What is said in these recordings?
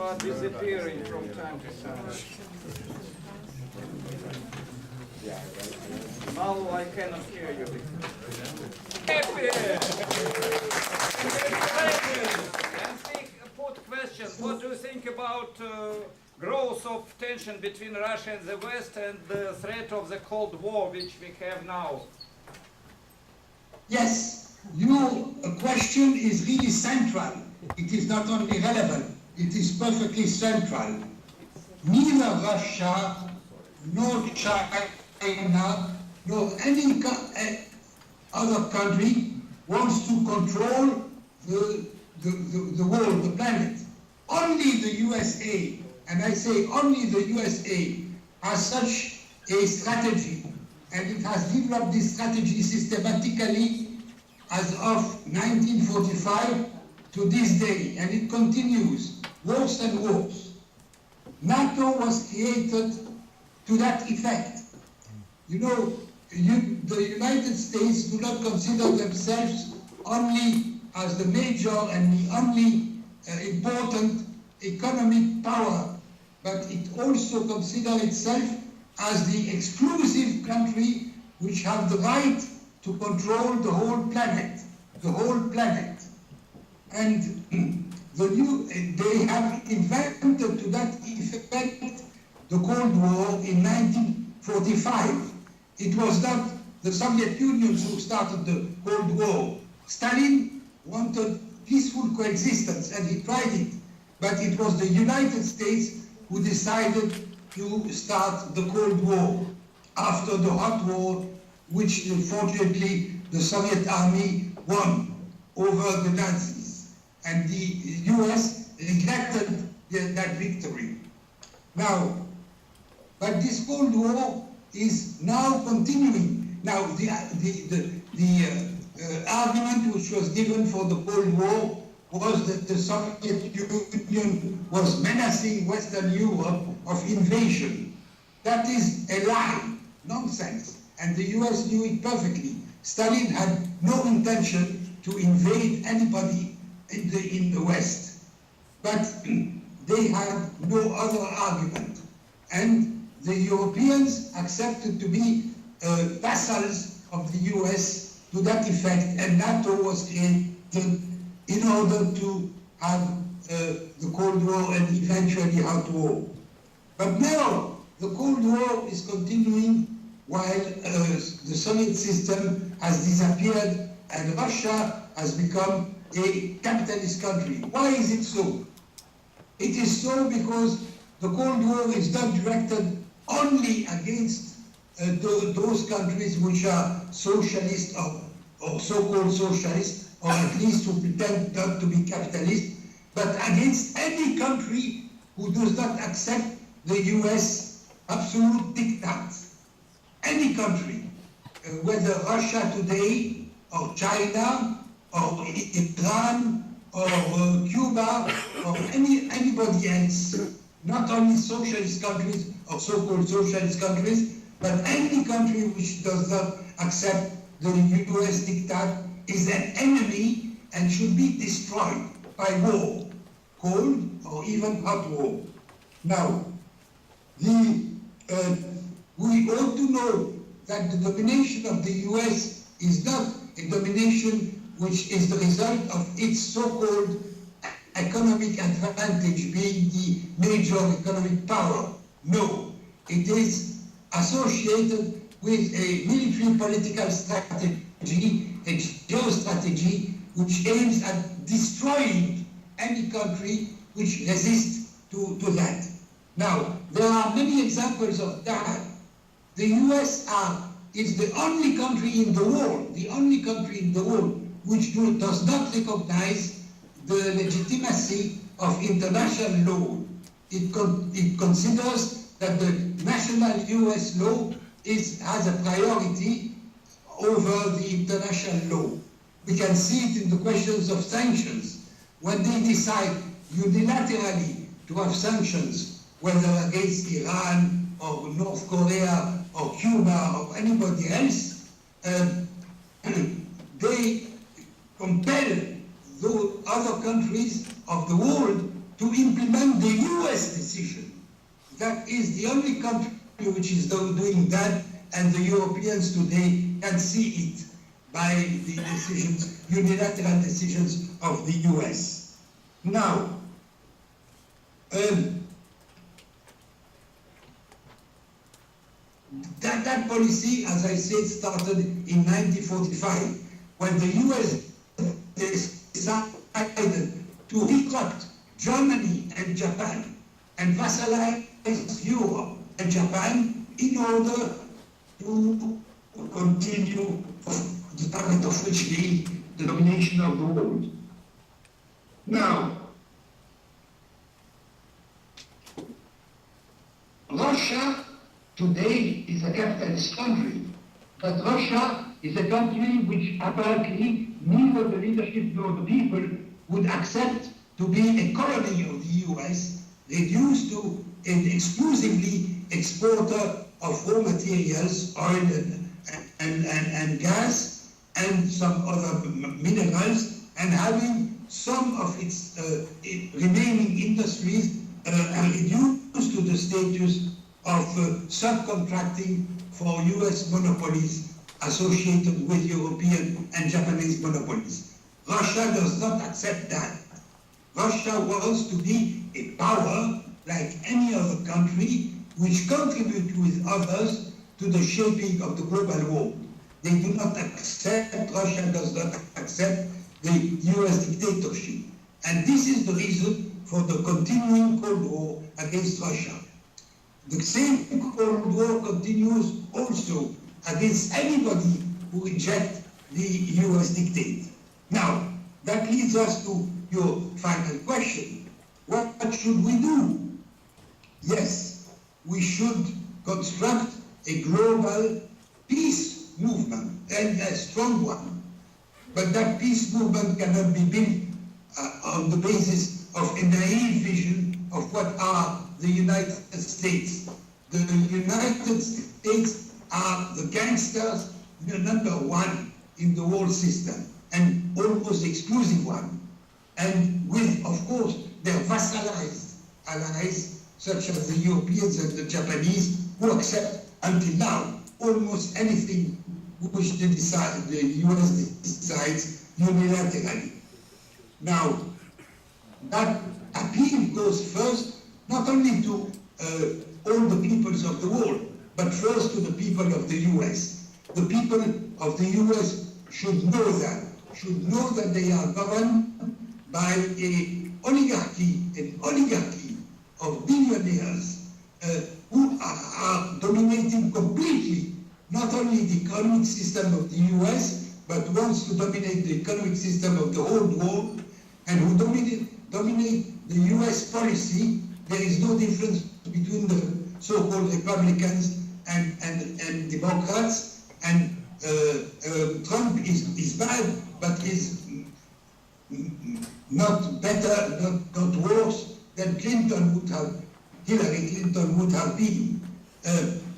are disappearing from time to time. Now I cannot hear you. Happy! And put question, what do you think about growth of tension between Russia and the West and the threat of the Cold War which we have now? Yes, your question is really central. It is not only relevant, it is perfectly central. Neither Russia nor China nor any other country wants to control the world, the planet. Only the USA, and I say only the USA, has such a strategy, and it has developed this strategy systematically as of 1945 to this day, and it continues worse and worse. NATO was created to that effect. You know, the United States do not consider themselves only as the major and the only important economic power, but it also considers itself as the exclusive country which have the right to control the whole planet, And they have invented to that effect the Cold War in 1945. It was not the Soviet Union who started the Cold War. Stalin wanted peaceful coexistence, and he tried it. But it was the United States who decided to start the Cold War after the Hot War, which fortunately the Soviet army won over the Nazis. And the US regretted that victory. Now, but this Cold War is now continuing. Now, the argument which was given for the Cold War was that the Soviet Union was menacing Western Europe of invasion. That is a lie, nonsense, and the US knew it perfectly. Stalin had no intention to invade anybody in the West, but they had no other argument. And the Europeans accepted to be vassals of the US to that effect, and NATO was created in order to have the Cold War and eventually Hot War. But now the Cold War is continuing while the Soviet system has disappeared and Russia has become a capitalist country. Why is it so? It is so because the Cold War is not directed only against those countries which are socialist or so-called socialist, or at least who pretend not to be capitalist, but against any country who does not accept the US absolute diktat. Any country, whether Russia today, or China, or Iran, or Cuba, or anybody else, not only socialist countries or so-called socialist countries, but any country which does not accept the US diktat is an enemy and should be destroyed by war, cold or even hot war. Now, we ought to know that the domination of the US is not a domination which is the result of its so-called economic advantage, being the major economic power. No, it is associated with a military political strategy, a geostrategy, which aims at destroying any country which resists to that. Now, there are many examples of that. The US is the only country in the world, which does not recognize the legitimacy of international law. It considers that the national US law has a priority over the international law. We can see it in the questions of sanctions. When they decide unilaterally to have sanctions, whether against Iran or North Korea or Cuba or anybody else, they compel those other countries of the world to implement the US decision. That is the only country which is doing that, and the Europeans today can see it by the decisions, unilateral decisions of the US. Now, that policy, as I said, started in 1945, when the US decided to recruit Germany and Japan and vassalize Europe and Japan in order to continue the target of which being the domination of the world. Now, Russia today is a capitalist country, but Russia is a country which apparently neither the leadership nor the people would accept to be a colony of the US, reduced to an exclusively exporter of raw materials, oil and gas, and some other minerals, and having some of its remaining industries reduced to the status of subcontracting for US monopolies associated with European and Japanese monopolies. Russia does not accept that. Russia wants to be a power like any other country which contributes with others to the shaping of the global world. They do not accept, Russia does not accept the US dictatorship. And this is the reason for the continuing Cold War against Russia. The same Cold War continues also against anybody who rejects the US dictate. Now, that leads us to your final question. What should we do? Yes, we should construct a global peace movement, and a strong one. But that peace movement cannot be built on the basis of a naive vision of what are the United States. The United States are the gangsters, the number one in the world system, and almost exclusive one. And with, of course, their vassalized allies, such as the Europeans and the Japanese, who accept until now almost anything which the US decides unilaterally. Now, that appeal goes first, not only to all the peoples of the world, but first to the people of the US. The people of the US should know that they are governed by an oligarchy of billionaires who are dominating completely not only the economic system of the US, but wants to dominate the economic system of the whole world, and who dominate the US policy. There is no difference between the so-called Republicans and Democrats, and Trump is bad, but is not better, not worse than Hillary Clinton would have been.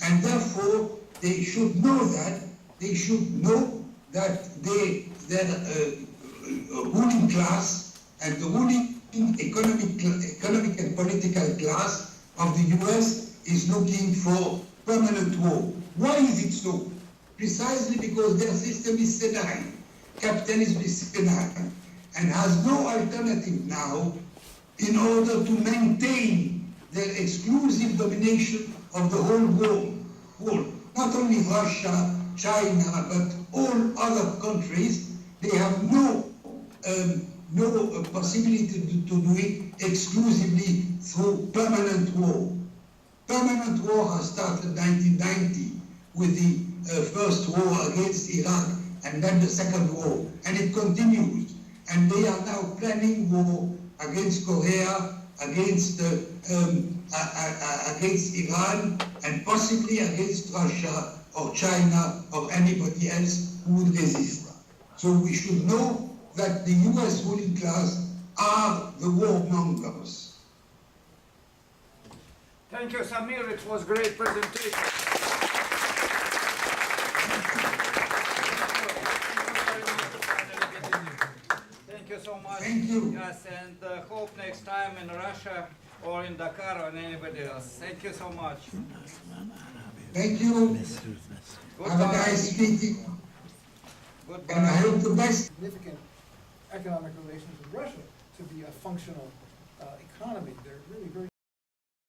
And therefore, they should know that. They should know that their ruling class and the ruling economic and political class of the US is looking for permanent war. Why is it so? Precisely because their system is senile. Capitalism is senile and has no alternative now in order to maintain their exclusive domination of the whole world. Not only Russia, China, but all other countries, they have no possibility to do it exclusively through permanent war. Permanent war has started in 1990 with the first war against Iraq and then the second war, and it continues. And they are now planning war against Korea, against Iran, and possibly against Russia or China or anybody else who would resist. So we should know that the US ruling class are the warmongers. Thank you, Samir. It was a great presentation. Thank Thank you so much. Thank you. Yes, and hope next time in Russia or in Dakar or anybody else. Thank you so much. Thank you. Have a nice meeting. Goodbye. And I hope the best. Significant economic relations with Russia to be a functional economy. They're really very